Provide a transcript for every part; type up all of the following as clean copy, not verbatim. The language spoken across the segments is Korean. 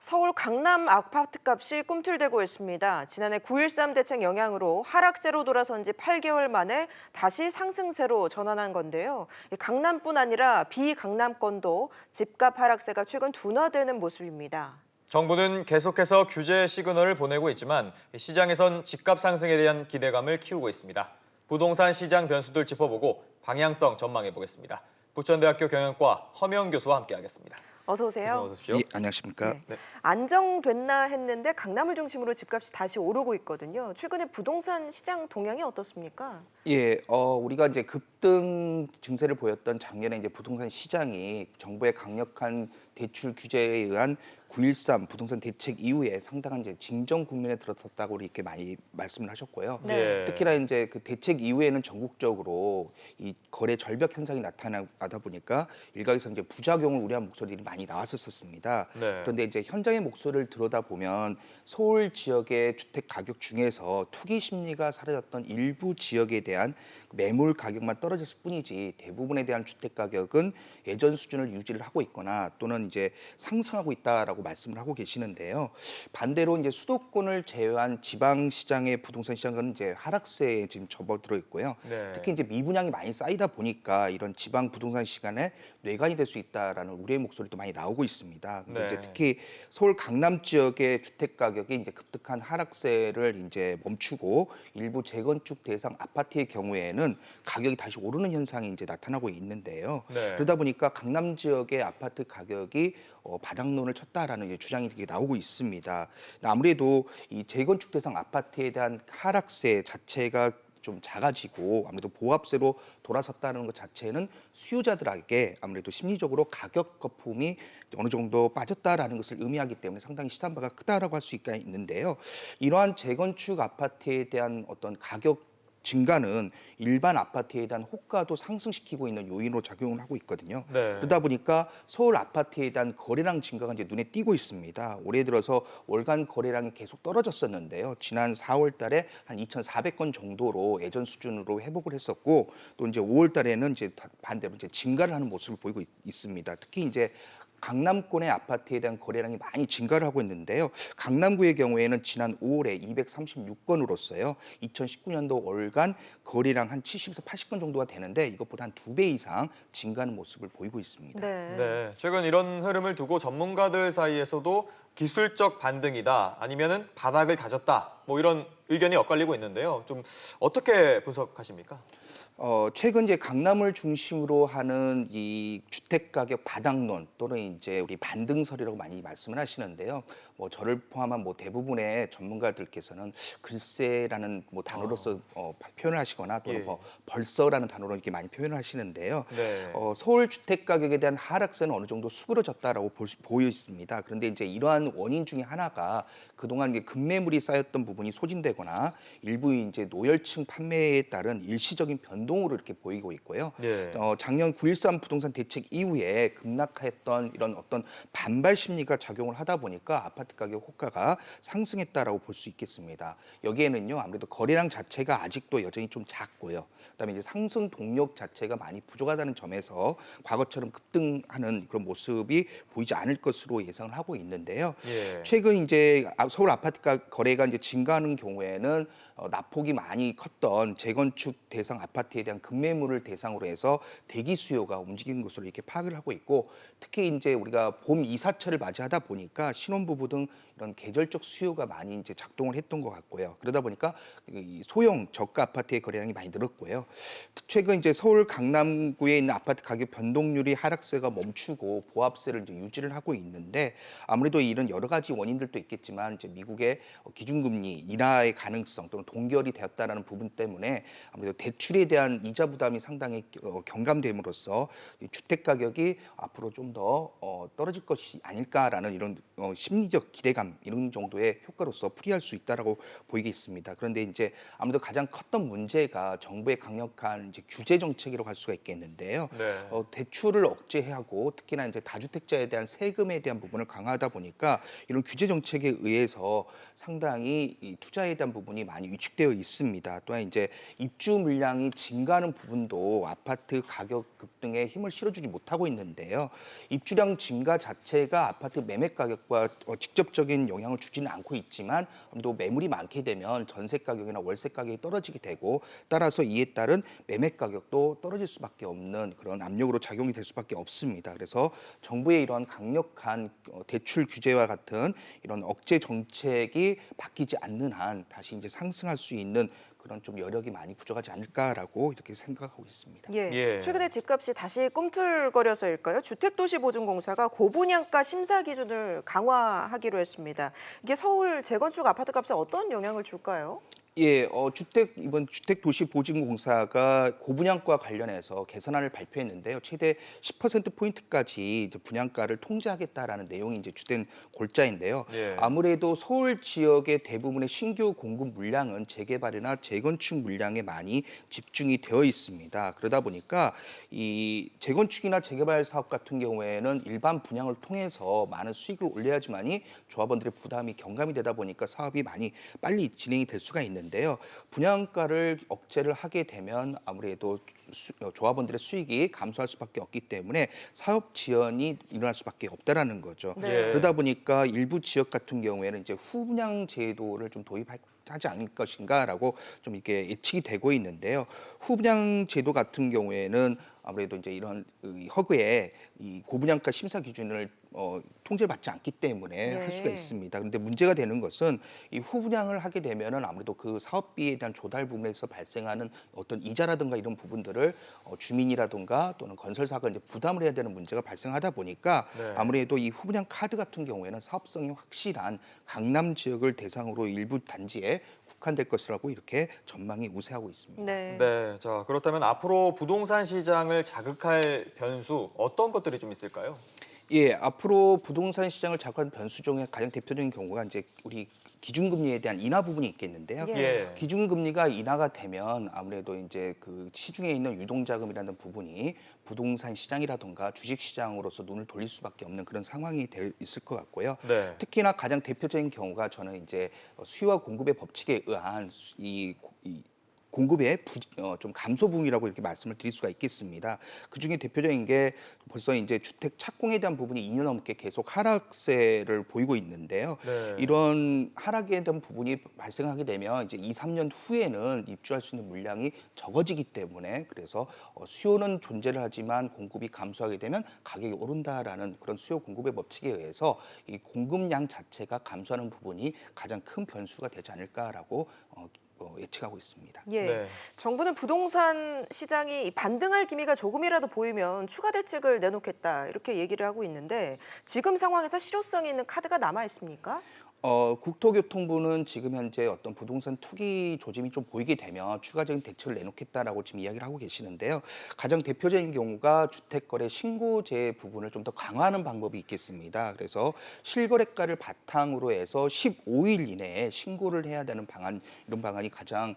서울 강남 아파트값이 꿈틀대고 있습니다. 지난해 9.13 대책 영향으로 하락세로 돌아선 지 8개월 만에 다시 상승세로 전환한 건데요. 강남뿐 아니라 비강남권도 집값 하락세가 최근 둔화되는 모습입니다. 정부는 계속해서 규제 시그널을 보내고 있지만 시장에선 집값 상승에 대한 기대감을 키우고 있습니다. 부동산 시장 변수들 짚어보고 방향성 전망해 보겠습니다. 부천대학교 경영과 허명 교수와 함께하겠습니다. 어서 오세요. 어서 오십시오. 예, 안녕하십니까. 네. 안정됐나 했는데 강남을 중심으로 집값이 다시 오르고 있거든요. 최근에 부동산 시장 동향이 어떻습니까? 예, 우리가 이제 급등 증세를 보였던 작년에 이제 부동산 시장이 정부의 강력한 대출 규제에 의한 9.13 부동산 대책 이후에 상당한 이제 진정 국면에 들어섰다고 이렇게 많이 말씀을 하셨고요. 네. 특히나 이제 그 대책 이후에는 전국적으로 이 거래 절벽 현상이 나타나다 보니까 일각에서 이제 부작용을 우려한 목소리들이 많이 나왔었습니다. 네. 그런데 이제 현장의 목소리를 들여다 보면 서울 지역의 주택 가격 중에서 투기 심리가 사라졌던 일부 지역에 대한 매물 가격만 떨어졌을 뿐이지 대부분에 대한 주택 가격은 예전 수준을 유지를 하고 있거나 또는 이제 상승하고 있다라고 말씀을 하고 계시는데요. 반대로 이제 수도권을 제외한 지방 시장의 부동산 시장은 이제 하락세에 지금 접어들어 있고요. 네. 특히 이제 미분양이 많이 쌓이다 보니까 이런 지방 부동산 시장에 뇌관이 될 수 있다라는 우려의 목소리도 많이 나오고 있습니다. 근데 네. 이제 특히 서울 강남 지역의 주택 가격이 이제 급격한 하락세를 이제 멈추고 일부 재건축 대상 아파트의 경우에는 가격이 다시 오르는 현상이 이제 나타나고 있는데요. 네. 그러다 보니까 강남 지역의 아파트 가격이 바닥론을 쳤다라는 이제 주장이 이렇게 나오고 있습니다. 아무래도 이 재건축 대상 아파트에 대한 하락세 자체가 좀 작아지고 아무래도 보합세로 돌아섰다는 것 자체는 수요자들에게 아무래도 심리적으로 가격 거품이 어느 정도 빠졌다라는 것을 의미하기 때문에 상당히 시담바가 크다라고 할 수 있는데요. 이러한 재건축 아파트에 대한 어떤 가격 증가는 일반 아파트에 대한 호가도 상승시키고 있는 요인으로 작용을 하고 있거든요. 네. 그러다 보니까 서울 아파트에 대한 거래량 증가가 이제 눈에 띄고 있습니다. 올해 들어서 월간 거래량이 계속 떨어졌었는데요. 지난 4월 달에 한 2,400건 정도로 예전 수준으로 회복을 했었고 또 이제 5월 달에는 이제 반대로 이제 증가를 하는 모습을 보이고 있습니다. 특히 이제 강남권의 아파트에 대한 거래량이 많이 증가를 하고 있는데요. 강남구의 경우에는 지난 5월에 236건으로서요. 2019년도 월간 거래량 한 70에서 80건 정도가 되는데 이것보다 한 2배 이상 증가하는 모습을 보이고 있습니다. 네. 네, 최근 이런 흐름을 두고 전문가들 사이에서도 기술적 반등이다, 아니면은 바닥을 다졌다, 뭐 이런 의견이 엇갈리고 있는데요. 좀 어떻게 분석하십니까? 최근 이제 강남을 중심으로 하는 이 주택 가격 바닥론 또는 이제 우리 반등설이라고 많이 말씀을 하시는데요. 뭐 저를 포함한 뭐 대부분의 전문가들께서는 글쎄라는 뭐 단어로서 표현을 하시거나 또는 예. 뭐 벌써라는 단어로 이렇게 많이 표현을 하시는데요. 네. 서울 주택 가격에 대한 하락세는 어느 정도 수그러졌다라고 보여 있습니다. 그런데 이제 이러한 원인 중에 하나가 그동안 이제 급매물이 쌓였던 부분이 소진되거나 일부 이제 노열층 판매에 따른 일시적인 변동으로 이렇게 보이고 있고요. 네. 작년 9.13 부동산 대책 이후에 급락했던 이런 어떤 반발 심리가 작용을 하다 보니까 아파트 가격 호가가 상승했다라고 볼 수 있겠습니다. 여기에는요 아무래도 거래량 자체가 아직도 여전히 좀 작고요. 그다음에 이제 상승 동력 자체가 많이 부족하다는 점에서 과거처럼 급등하는 그런 모습이 보이지 않을 것으로 예상을 하고 있는데요. 예. 최근 이제 서울 아파트 거래가 이제 증가하는 경우에는 낙폭이 많이 컸던 재건축 대상 아파트에 대한 급매물을 대상으로 해서 대기 수요가 움직이는 것으로 이렇게 파악을 하고 있고 특히 이제 우리가 봄 이사철을 맞이하다 보니까 신혼부부 등 이런 계절적 수요가 많이 이제 작동을 했던 것 같고요. 그러다 보니까 이 소형 저가 아파트의 거래량이 많이 늘었고요. 최근 이제 서울 강남구에 있는 아파트 가격 변동률이 하락세가 멈추고 보합세를 이제 유지를 하고 있는데 아무래도 이런 여러 가지 원인들도 있겠지만 이제 미국의 기준금리 인하의 가능성 또는 동결이 되었다라는 부분 때문에 아무래도 대출에 대한 이자 부담이 상당히 경감됨으로써 주택 가격이 앞으로 좀 더 떨어질 것이 아닐까라는 이런 심리적 기대감 이런 정도의 효과로서 풀이할 수 있다라고 보이겠습니다. 그런데 이제 아무래도 가장 컸던 문제가 정부의 강력한 이제 규제 정책이라고 할 수가 있겠는데요. 네. 대출을 억제하고 특히나 이제 다주택자에 대한 세금에 대한 부분을 강화하다 보니까 이런 규제 정책에 의해서 상당히 이 투자에 대한 부분이 많이 위축되어 있습니다. 또한 이제 입주 물량이 증가하는 부분도 아파트 가격 급등에 힘을 실어주지 못하고 있는데요. 입주량 증가 자체가 아파트 매매 가격과 직접적인 영향을 주지는 않고 있지만 또 매물이 많게 되면 전세 가격이나 월세 가격이 떨어지게 되고 따라서 이에 따른 매매 가격도 떨어질 수밖에 없는 그런 압력으로 작용이 될 수밖에 없습니다. 그래서 정부의 이런 강력한 대출 규제와 같은 이런 억제 정책이 바뀌지 않는 한 다시 이제 상승할 수 있는 그런 좀 여력이 많이 부족하지 않을까라고 이렇게 생각하고 있습니다. 예. 예. 최근에 집값이 다시 꿈틀거려서일까요? 주택도시보증공사가 고분양가 심사 기준을 강화하기로 했습니다. 이게 서울 재건축 아파트 값에 어떤 영향을 줄까요? 예, 이번 주택도시보증공사가 고분양가 관련해서 개선안을 발표했는데요. 최대 10%포인트까지 이제 분양가를 통제하겠다라는 내용이 이제 주된 골자인데요. 예. 아무래도 서울 지역의 대부분의 신규 공급 물량은 재개발이나 재건축 물량에 많이 집중이 되어 있습니다. 그러다 보니까 이 재건축이나 재개발 사업 같은 경우에는 일반 분양을 통해서 많은 수익을 올려야지만이 조합원들의 부담이 경감이 되다 보니까 사업이 많이 빨리 진행이 될 수가 있는데요. 분양가를 억제를 하게 되면 아무래도 조합원들의 수익이 감소할 수밖에 없기 때문에 사업 지연이 일어날 수밖에 없다라는 거죠. 네. 그러다 보니까 일부 지역 같은 경우에는 이제 후분양 제도를 좀 도입하지 않을 것인가라고 좀 이게 예측이 되고 있는데요. 후분양 제도 같은 경우에는 아무래도 이제 이런 허그에 이 고분양가 심사 기준을 통제받지 않기 때문에 할 수가 네. 있습니다. 그런데 문제가 되는 것은 이 후분양을 하게 되면은 아무래도 그 사업비에 대한 조달 부분에서 발생하는 어떤 이자라든가 이런 부분들을 주민이라든가 또는 건설사가 이제 부담을 해야 되는 문제가 발생하다 보니까 네. 아무래도 이 후분양 카드 같은 경우에는 사업성이 확실한 강남 지역을 대상으로 일부 단지에 국한될 것이라고 이렇게 전망이 우세하고 있습니다. 네. 네, 자 그렇다면 앞으로 부동산 시장을 자극할 변수 어떤 것들이 좀 있을까요? 예, 앞으로 부동산 시장을 자극하는 변수 중에 가장 대표적인 경우가 이제 우리 기준금리에 대한 인하 부분이 있겠는데요. 예. 기준금리가 인하가 되면 아무래도 이제 그 시중에 있는 유동자금이라는 부분이 부동산 시장이라든가 주식 시장으로서 눈을 돌릴 수밖에 없는 그런 상황이 있을 것 같고요. 네. 특히나 가장 대표적인 경우가 저는 이제 수요와 공급의 법칙에 의한 이 공급의 좀 감소 부분이라고 이렇게 말씀을 드릴 수가 있겠습니다. 그중에 대표적인 게 벌써 이제 주택 착공에 대한 부분이 2년 넘게 계속 하락세를 보이고 있는데요. 네. 이런 하락에 대한 부분이 발생하게 되면 이제 2, 3년 후에는 입주할 수 있는 물량이 적어지기 때문에 그래서 수요는 존재를 하지만 공급이 감소하게 되면 가격이 오른다라는 그런 수요 공급의 법칙에 의해서 이 공급량 자체가 감소하는 부분이 가장 큰 변수가 되지 않을까라고 예측하고 있습니다. 예. 네. 정부는 부동산 시장이 반등할 기미가 조금이라도 보이면 추가 대책을 내놓겠다 이렇게 얘기를 하고 있는데 지금 상황에서 실효성이 있는 카드가 남아 있습니까? 국토교통부는 지금 현재 어떤 부동산 투기 조짐이 좀 보이게 되면 추가적인 대책을 내놓겠다라고 지금 이야기를 하고 계시는데요. 가장 대표적인 경우가 주택거래 신고제 부분을 좀 더 강화하는 방법이 있겠습니다. 그래서 실거래가를 바탕으로 해서 15일 이내에 신고를 해야 되는 방안, 이런 방안이 가장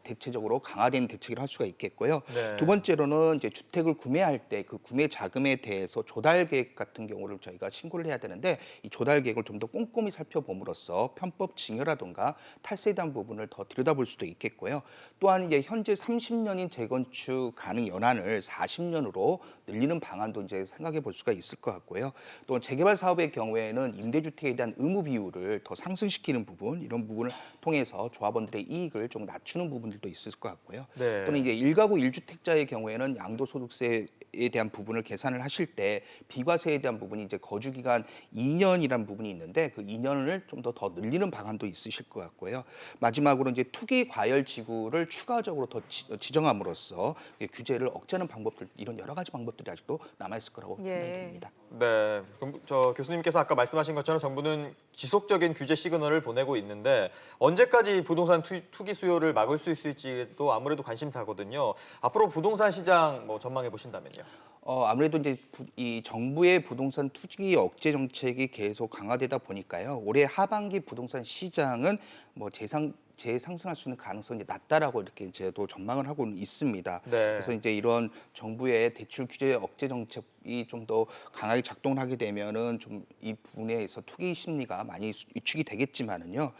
대체적으로 강화된 대책을 할 수가 있겠고요. 네. 두 번째로는 이제 주택을 구매할 때 그 구매 자금에 대해서 조달 계획 같은 경우를 저희가 신고를 해야 되는데 이 조달 계획을 좀 더 꼼꼼히 살펴봄으로써 편법 증여라든가 탈세에 대한 부분을 더 들여다볼 수도 있겠고요. 또한 이제 현재 30년인 재건축 가능 연한을 40년으로 늘리는 방안도 이제 생각해 볼 수가 있을 것 같고요. 또 재개발 사업의 경우에는 임대주택에 대한 의무 비율을 더 상승시키는 부분, 이런 부분을 통해서 조합원들의 이익을 좀 낮추는 부분들도 있을 것 같고요. 네. 또는 이제 1가구 1주택자의 경우에는 양도소득세에 대한 부분을 계산을 하실 때 비과세에 대한 부분이 이제 거주 기간 2년이라는 부분이 있는데 그 2년을 좀 더 늘리는 방안도 있으실 것 같고요. 마지막으로 이제 투기 과열 지구를 추가적으로 더 지정함으로써 규제를 억제하는 방법들, 이런 여러 가지 방법들이 아직도 남아 있을 거라고 생각이 됩니다. 네, 그럼 저 교수님께서 아까 말씀하신 것처럼 정부는 지속적인 규제 시그널을 보내고 있는데 언제까지 부동산 투기 수요를 막을 수 있을지도 아무래도 관심사거든요. 앞으로 부동산 시장 뭐 전망해 보신다면요. 아무래도 이제 이 정부의 부동산 투기 억제 정책이 계속 강화되다 보니까요. 올해 하반기 부동산 시장은 뭐 재상승할 수 있는 가능성이 낮다라고 이렇게 저도 전망을 하고 있습니다. 네. 그래서 이제 이런 정부의 대출 규제 억제 정책이 좀 더 강하게 작동을 하게 되면은 좀 이 부분에서 투기 심리가 많이 위축이 되겠지만은요.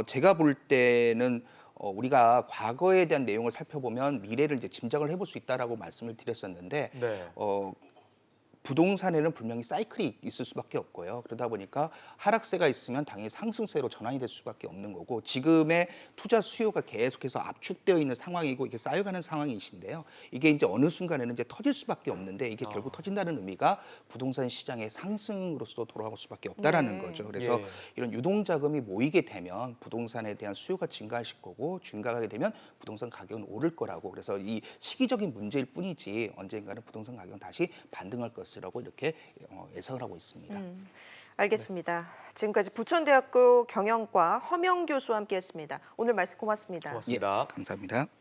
제가 볼 때는 우리가 과거에 대한 내용을 살펴보면 미래를 이제 짐작을 해볼 수 있다라고 말씀을 드렸었는데 네. 부동산에는 분명히 사이클이 있을 수밖에 없고요. 그러다 보니까 하락세가 있으면 당연히 상승세로 전환이 될 수밖에 없는 거고 지금의 투자 수요가 계속해서 압축되어 있는 상황이고 이게 쌓여가는 상황이신데요. 이게 이제 어느 순간에는 이제 터질 수밖에 없는데 이게 결국 터진다는 의미가 부동산 시장의 상승으로서 돌아갈 수밖에 없다라는 네. 거죠. 그래서 예. 이런 유동자금이 모이게 되면 부동산에 대한 수요가 증가하실 거고 증가하게 되면 부동산 가격은 오를 거라고 그래서 이 시기적인 문제일 뿐이지 언젠가는 부동산 가격은 다시 반등할 것이라고 이렇게 예상을 하고 있습니다. 알겠습니다. 지금까지 부천대학교 경영과 허명 교수와 함께했습니다. 오늘 말씀 고맙습니다. 고맙습니다. 감사합니다.